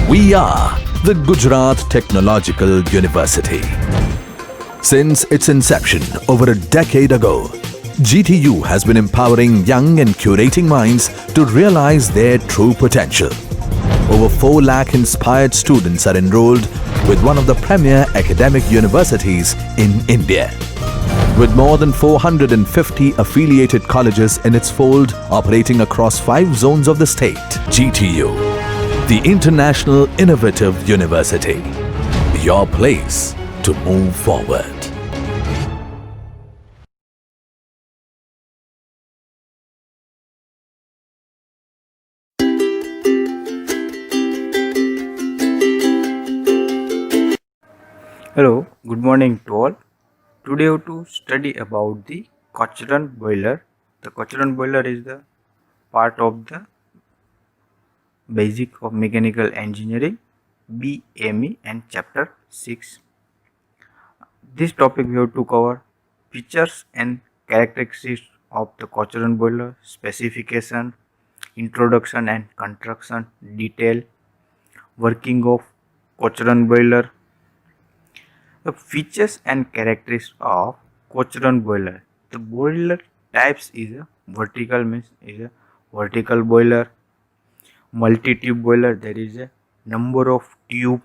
We are the Gujarat Technological University. Since its inception over a decade ago, GTU has been empowering young and curating minds to realize their true potential. Over 4 lakh inspired students are enrolled with one of the premier academic universities in India. With more than 450 affiliated colleges in its fold operating across 5 zones of the state, GTU, the International Innovative University, your place to move forward. Hello, good morning to all. Today we have to study about the Cochran boiler. The Cochran boiler is the part of the Basic of Mechanical Engineering, BME, and Chapter 6. This topic we have to cover features and characteristics of the Cochran boiler, specification, introduction and construction detail, working of Cochran boiler. The features and characteristics of Cochran boiler. The boiler types is a vertical, means is a vertical boiler. Multi-tube boiler, there is a number of tube.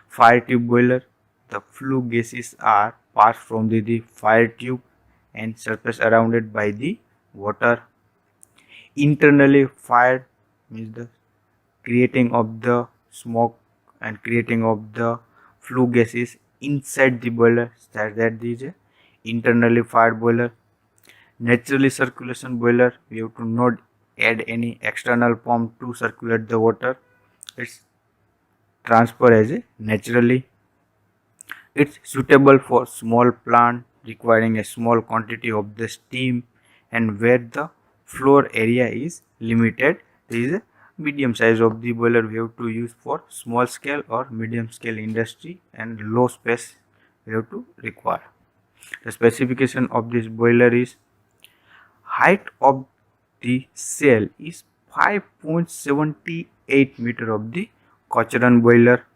Fire tube boiler, the flue gases are passed from the fire tube and surface surrounded by the water. Internally fired means the creating of the smoke and creating of the flue gases inside the boiler, that is a internally fired boiler. Naturally circulation boiler, we have to not add any external pump to circulate the water. It's transfer as a naturally. It's suitable for small plant requiring a small quantity of the steam and where the floor area is limited. There is a medium size of the boiler we have to use for small scale or medium scale industry, and low space we have to require. The specification of this boiler is height of the cell is 5.78 meter of the Cochran boiler.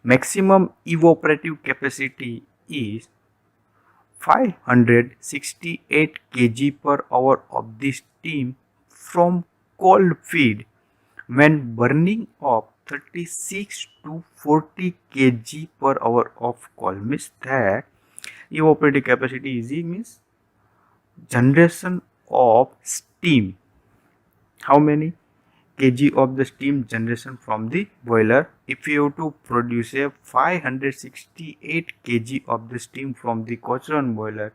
Maximum evaporative capacity is 568 kg per hour of the steam from cold feed when burning of 36 to 40 kg per hour of coal. Means that evaporative capacity is means generation of steam. How many kg of the steam generation from the boiler? If you have to produce a 568 kg of the steam from the Cochran boiler,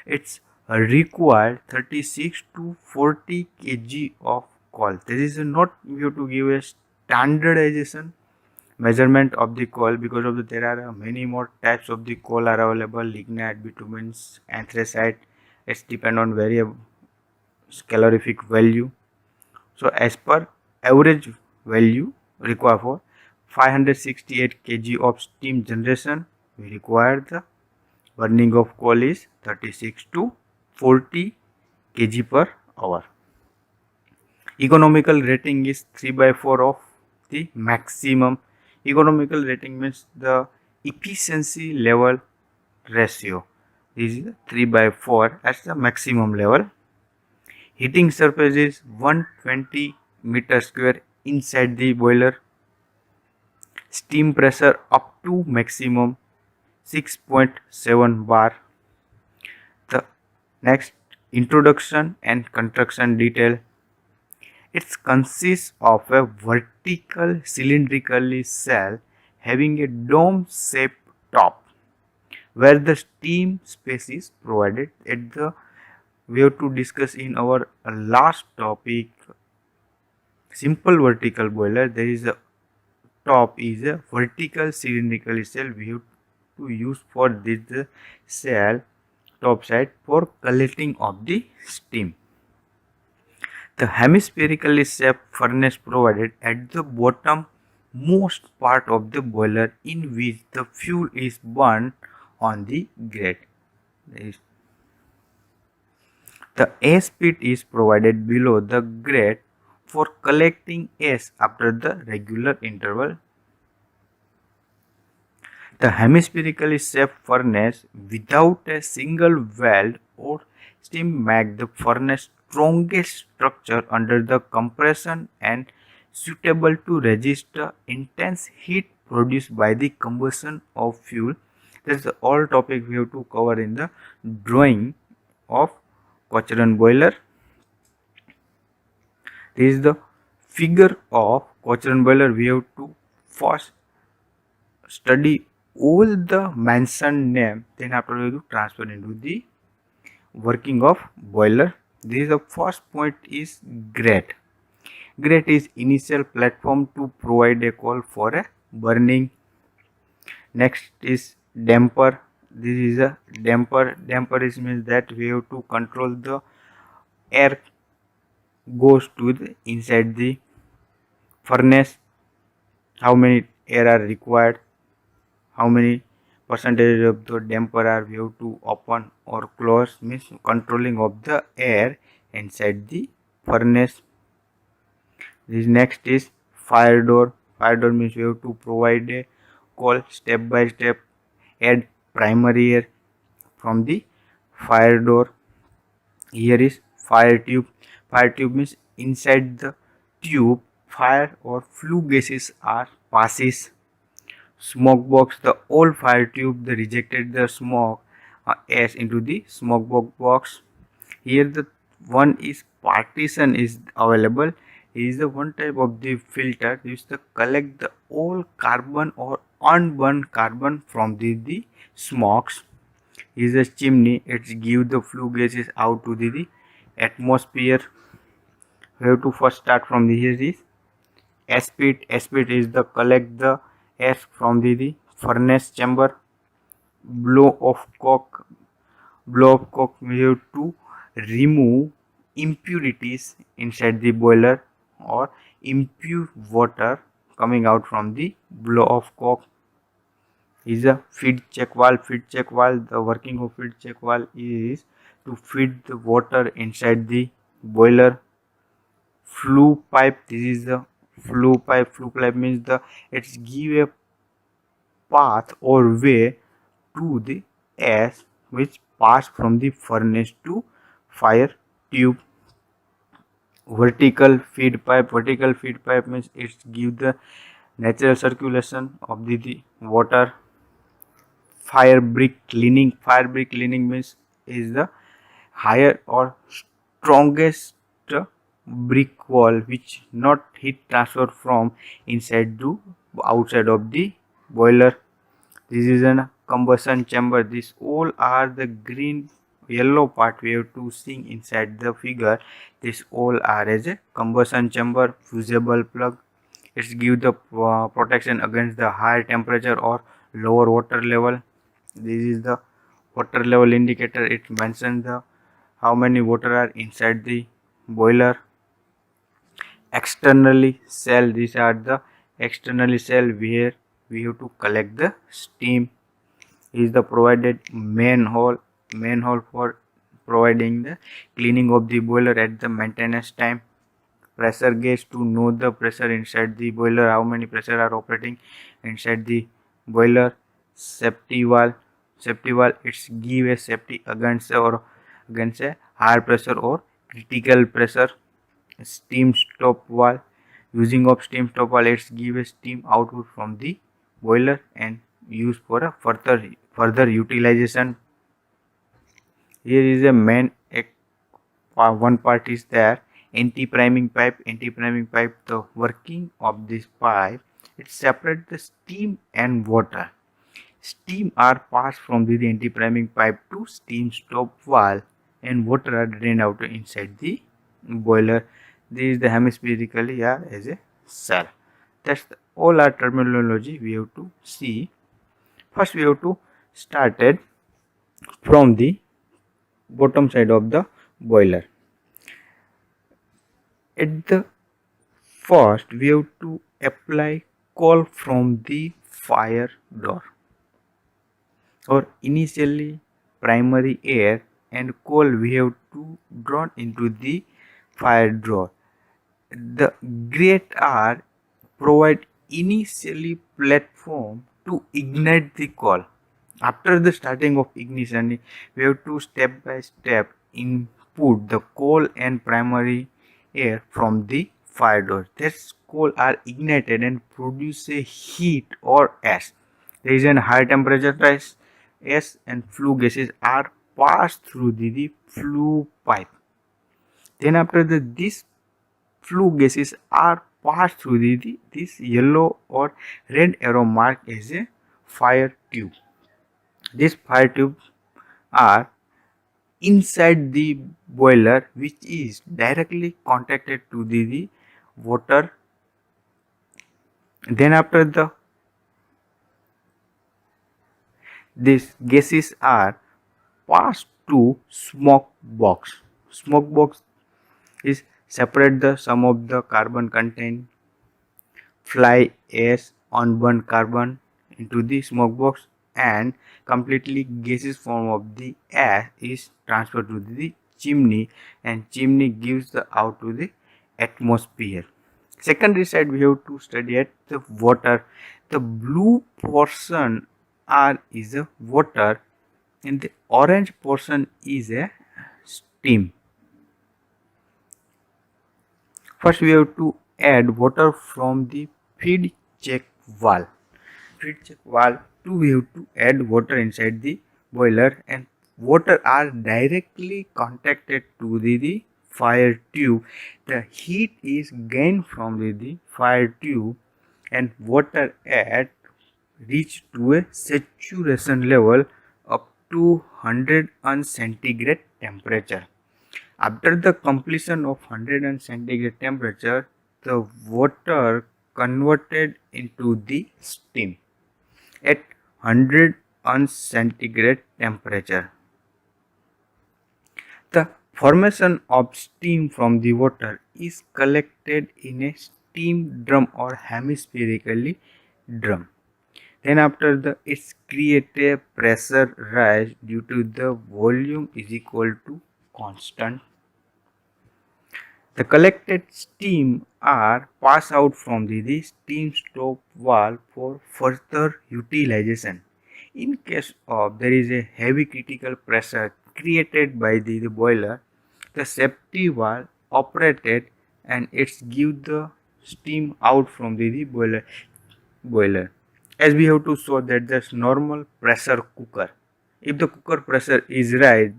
it's required 36 to 40 kg of coal. This is not, you have to give a standardization measurement of the coal, because of there are many more types of the coal are available: lignite, bituminous, anthracite. It's depend on variable calorific value. So as per average value required for 568 kg of steam generation, we require the burning of coal is 36 to 40 kg per hour. Economical rating is 3/4 of the maximum. Economical rating means the efficiency level ratio. This is 3/4 as the maximum level. Heating surface is 120 meter square inside the boiler. Steam pressure up to maximum 6.7 bar. The next, introduction and construction detail. It consists of a vertical cylindrical cell having a dome shaped top where the steam space is provided. At the we have to discuss in our last topic, simple vertical boiler. There is a top is a vertical cylindrical cell we have to use for this cell top side for collecting of the steam. The hemispherically shaped furnace provided at the bottom most part of the boiler in which the fuel is burned on the grate. The ash pit is provided below the grate for collecting ash after the regular interval. The hemispherically shaped furnace without a single weld or steam makes the furnace strongest structure under the compression and suitable to resist the intense heat produced by the combustion of fuel. That's the all topic we have to cover in the drawing of Cochran boiler. This is the figure of Cochran boiler. We have to first study all the mentioned name, then after we have to transfer into the working of boiler. This is the first point is grate. Grate is initial platform to provide a coal for a burning. Next is damper. This is a damper. Damper is means that we have to control the air goes to the inside the furnace. How many air are required? How many percentage of the damper are we have to open or close, means controlling of the air inside the furnace. This next is fire door. Fire door means we have to provide a coal step by step, add primary air from the fire door. Here is fire tube. Fire tube means inside the tube fire or flue gases are passes. Smoke box, the old fire tube, they rejected the smoke ash into the smoke box. Here the one is partition is available. It is the one type of the filter used to collect the all carbon or unburned carbon from the smokes. Is a chimney. It give the flue gases out to the atmosphere. We have to first start from the here is ash pit. Ash pit is the collect the ash from the furnace chamber. Blow of coke. Blow of coke, we have to remove impurities inside the boiler or impure water coming out from the blow of coke. Is a feed check valve. Feed check valve, the working of feed check valve is to feed the water inside the boiler. Flue pipe, this is the flue pipe. Flue pipe means the it's give a path or way to the ash which pass from the furnace to fire tube. Vertical feed pipe. Vertical feed pipe means it give the natural circulation of the water. Fire brick cleaning. Fire brick cleaning means is the higher or strongest brick wall which not heat transfer from inside to outside of the boiler. This is a combustion chamber. These all are the green yellow part we have to see inside the figure. This all are as a combustion chamber. Fusible plug, it's give the protection against the higher temperature or lower water level. This is the water level indicator. It mentions the how many water are inside the boiler. Externally cell, these are the externally cell where we have to collect the steam. Is the provided manhole for providing the cleaning of the boiler at the maintenance time. Pressure gauge to know the pressure inside the boiler, how many pressure are operating inside the boiler. Safety valve. Safety valve, it's give a safety against a higher pressure or critical pressure. Steam stop valve, using of steam stop valve, it's give a steam output from the boiler and used for a further utilization. Here is a main one part is there. Anti-priming pipe. Anti-priming pipe, the working of this pipe, it separate the steam and water. Steam are passed from the anti-priming pipe to steam stop valve and water are drained out inside the boiler. This is the hemispherically as a cell. That's all our terminology we have to see. First we have to start it from the bottom side of the boiler. At the first we have to apply coal from the fire door, or initially primary air and coal we have to drawn into the fire door. the grate are provide initially platform to ignite the coal. After the starting of ignition, we have to step by step input the coal and primary air from the fire door. This coal are ignited and produce a heat or ash. There is a high temperature rise. Ash and flue gases are passed through the flue pipe. Then after this flue gases are passed through this yellow or red arrow marked as a fire tube. These fire tubes are inside the boiler, which is directly contacted to the water. Then after these gases are passed to smoke box. Smoke box is separate the some of the carbon contain fly ash unburned carbon into the smoke box, and completely gaseous form of the ash is transferred to the chimney, and chimney gives the out to the atmosphere. Secondary side we have to study at the water. The blue portion is a water and the orange portion is a steam. First we have to add water from the feed check valve. Feed check valve 2 we have to add water inside the boiler, and water are directly contacted to the fire tube. The heat is gained from the fire tube, and water at reach to a saturation level up to 100 centigrade temperature. After the completion of 100 centigrade temperature, the water converted into the steam at 100 centigrade temperature. The formation of steam from the water is collected in a steam drum or hemispherically drum. Then after it's create a pressure rise due to the volume is equal to constant. The collected steam are passed out from the steam stop valve for further utilization. In case of there is a heavy critical pressure created by the boiler, the safety valve operated and it's give the steam out from the boiler. As we have to show that this normal pressure cooker. If the cooker pressure is right,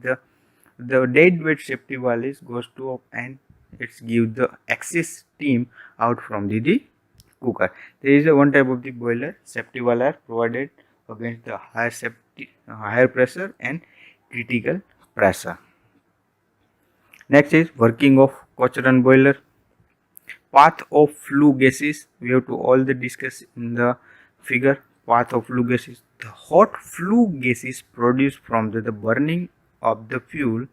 the dead weight safety valve is goes to up and it's give the excess steam out from the cooker. There is a one type of the boiler safety valve are provided against the higher pressure and critical pressure. Next is working of Cochran boiler. Path of flue gases we have to all the discuss in the figure. Path of flue gases. The hot flue gases produced from the burning of the fuel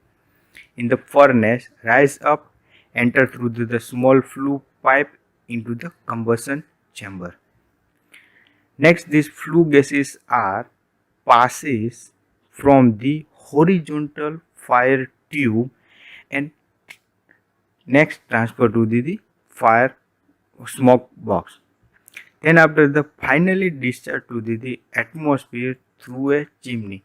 in the furnace rise up, enter through the small flue pipe into the combustion chamber. Next, these flue gases are passes from the horizontal fire tube and next transfer to the fire smoke box. Then after the finally discharge to the atmosphere through a chimney.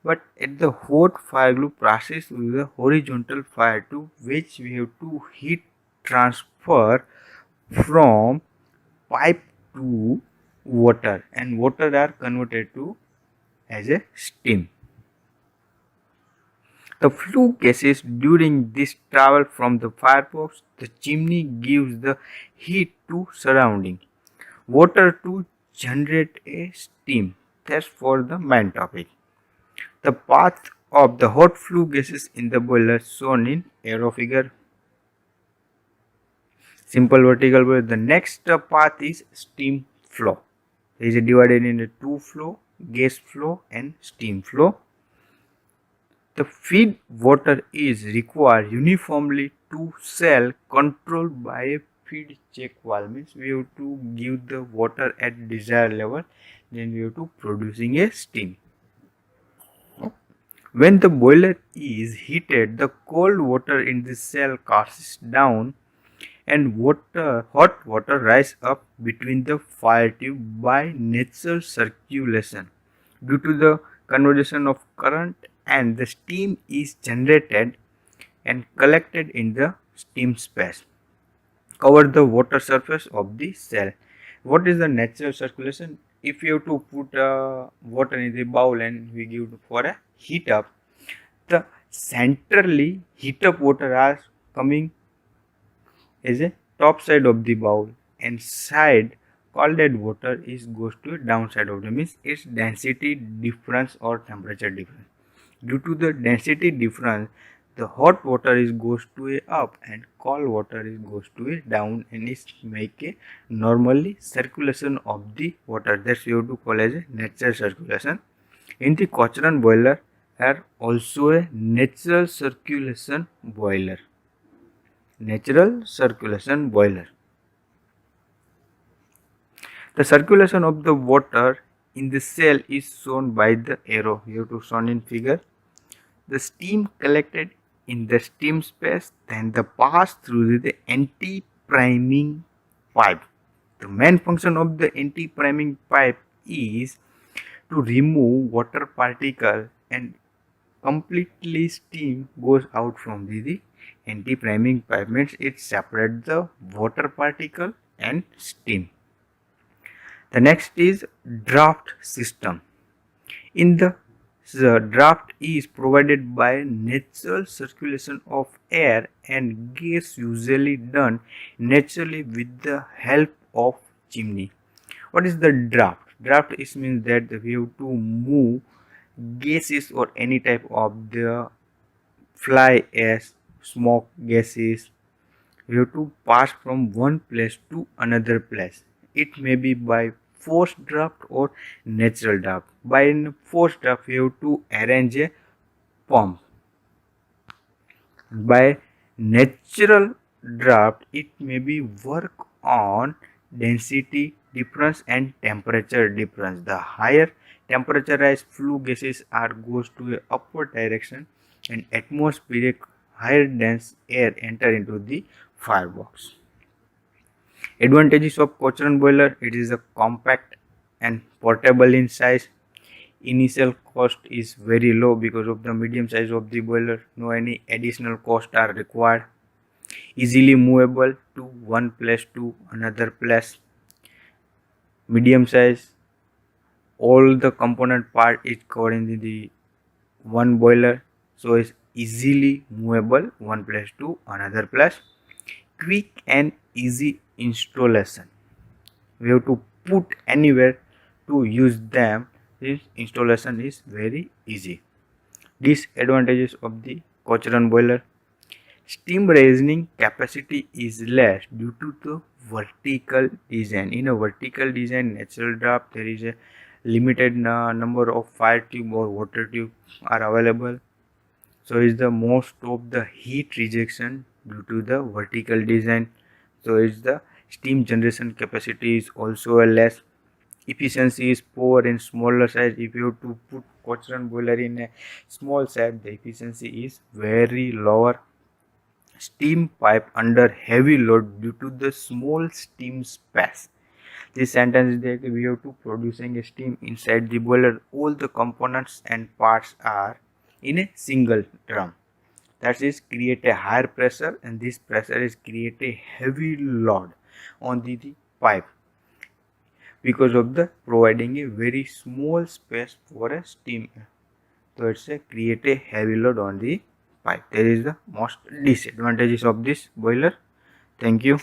But at the hot fire glue passes through the horizontal fire tube, which we have to heat transfer from pipe to water, and water are converted to as a steam. The flue gases during this travel from the firebox, the chimney gives the heat to surrounding water to generate a steam. That's for the main topic. The path of the hot flue gases in the boiler shown in arrow figure. Simple vertical boiler. The next path is steam flow. It is divided into two flow, gas flow and steam flow. The feed water is required uniformly to cell controlled by a feed check valve. Means we have to give the water at desired level, then we have to producing a steam. When the boiler is heated, the cold water in the cell courses down and hot water rise up between the fire tube by natural circulation. Due to the conversion of current, and the steam is generated and collected in the steam space. Cover the water surface of the cell. What is the natural circulation? If you have to put water in the bowl and we give for a heat up, the centrally heat up water are coming as a top side of the bowl, and side cold water is goes to downside of the, means its density difference or temperature difference. Due to the density difference, the hot water is goes to a up and cold water is goes to a down, and is make a normally circulation of the water. That's you have to call as a natural circulation. In the Cochran boiler are also a natural circulation boiler. Natural circulation boiler. The circulation of the water in the cell is shown by the arrow. You have to shown in figure. The steam collected in the steam space, then the pass through the anti-priming pipe. The main function of the anti-priming pipe is to remove water particle, and completely steam goes out from the anti-priming pipe, means it separates the water particle and steam. The next is draft system. In the draft is provided by natural circulation of air and gas, usually done naturally with the help of chimney. What is the draft? Draft is means that we have to move gases or any type of the fly ash, smoke gases. We have to pass from one place to another place. It may be by forced draft or natural draft. By forced draft, we have to arrange a pump. By natural draft, it may be work on density difference and temperature difference. The higher temperaturized flue gases are goes to a upward direction, and atmospheric higher dense air enter into the firebox. Advantages of Cochran boiler: it is a compact and portable in size. Initial cost is very low because of the medium size of the boiler. No any additional cost are required. Easily movable to one place to another place. Medium size. All the component part is covered in the one boiler, so it's easily movable one place to another place. Quick and easy installation. We have to put anywhere to use them. This installation is very easy. Disadvantages of the Cochran boiler: steam raising capacity is less due to the vertical design. In a vertical design natural draft, there is a limited number of fire tube or water tube are available, so is the most of the heat rejection due to the vertical design. So is the steam generation capacity is also a less. Efficiency is poor in smaller size. If you have to put Cochran boiler in a small size, the efficiency is very lower. Steam pipe under heavy load due to the small steam space. This sentence is that we have to producing a steam inside the boiler. All the components and parts are in a single drum. That is create a higher pressure, and this pressure is create a heavy load on the pipe because of the providing a very small space for a steam. So it's a create a heavy load on the pipe. There is the most disadvantages of this boiler. Thank you.